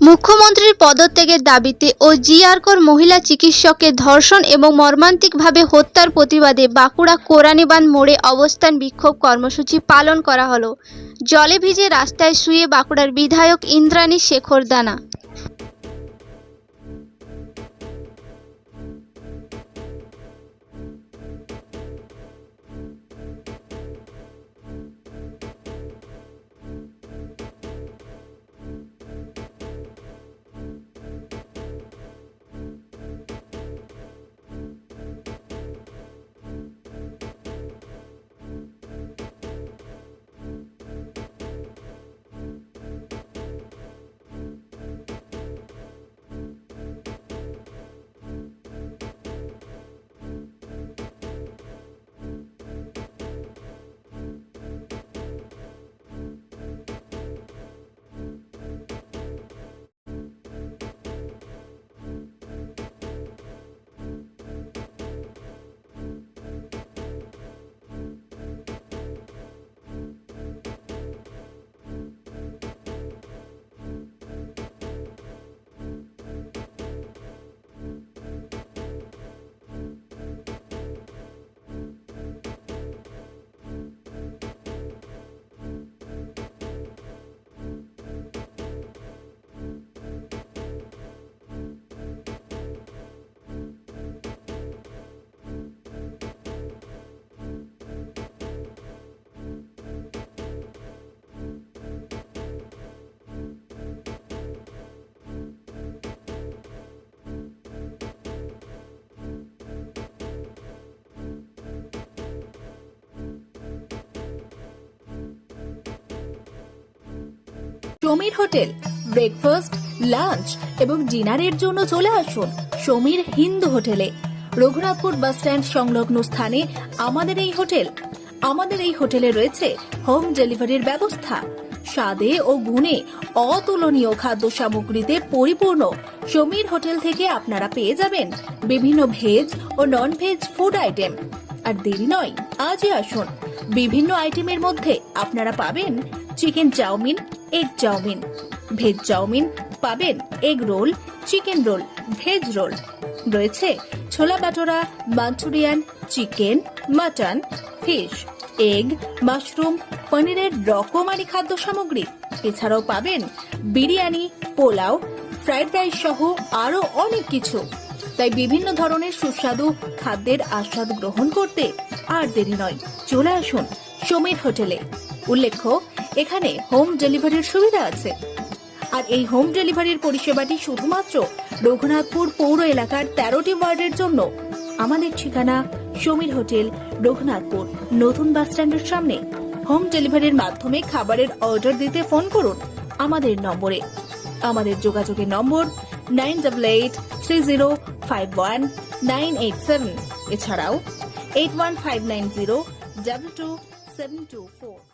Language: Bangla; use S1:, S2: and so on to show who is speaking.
S1: মুখ্যমন্ত্রীর পদত্যাগের দাবিতে ও জিআরকর মহিলা চিকিৎসককে ধর্ষণ এবং মর্মান্তিকভাবে হত্যার প্রতিবাদে বাঁকুড়া কোরানীবাঁধ মোড়ে অবস্থান বিক্ষোভ কর্মসূচি পালন করা হলো। জলে ভিজে রাস্তায় শুয়ে বাঁকুড়ার বিধায়ক ইন্দ্রাণী শেখর দানা।
S2: সমীর হোটেল ব্রেকফাস্ট, লাঞ্চ এবং ডিনারের জন্য চলে আসুন সমীর হিন্দু হোটেলে। রঘুনাথপুর বাস স্ট্যান্ড সংলগ্ন স্থানে আমাদের এই হোটেলে রয়েছে হোম ডেলিভারির ব্যবস্থা। স্বাদে ও গুণে অতুলনীয় খাদ্য সামগ্রীতে পরিপূর্ণ সমীর হোটেল থেকে আপনারা পেয়ে যাবেন বিভিন্ন ভেজ ও নন ভেজ ফুড আইটেম। আর দেরি নয়, আজই আসুন। বিভিন্ন আইটেমের মধ্যে আপনারা পাবেন chicken chowmein, egg chowmein, veg chowmein, পাবেন egg roll, chicken roll, veg roll, রয়েছে chole bhatura, Manchurian, chicken, mutton, fish, egg, mushroom, পনিরের রকমারি খাদ্য সামগ্রী। এছাড়াও পাবেন বিরিয়ানি, পোলাও, ফ্রাইড রাইস সহ আরো অনেক কিছু। তাই বিভিন্ন ধরনের সুস্বাদু খাদ্যের আস্বাদ গ্রহণ করতে আর দেরি নয়, চলে আসুন সমীর হোটেলে। উল্লেখ্য, এখানে হোম ডেলিভারির সুবিধা আছে। আর এই হোম ডেলিভারির পরিষেবাটি শুধুমাত্র রঘুনাথপুর পৌর এলাকার 13টি ওয়ার্ডের জন্য। আমাদের ঠিকানা সমীর হোটেল, রঘুনাথপুর নতুন বাস স্ট্যান্ডের সামনে। হোম ডেলিভারির মাধ্যমে খাবারের অর্ডার দিতে ফোন করুন আমাদের নম্বরে। আমাদের যোগাযোগের নম্বর 9883051987, এছাড়াও 81590222724।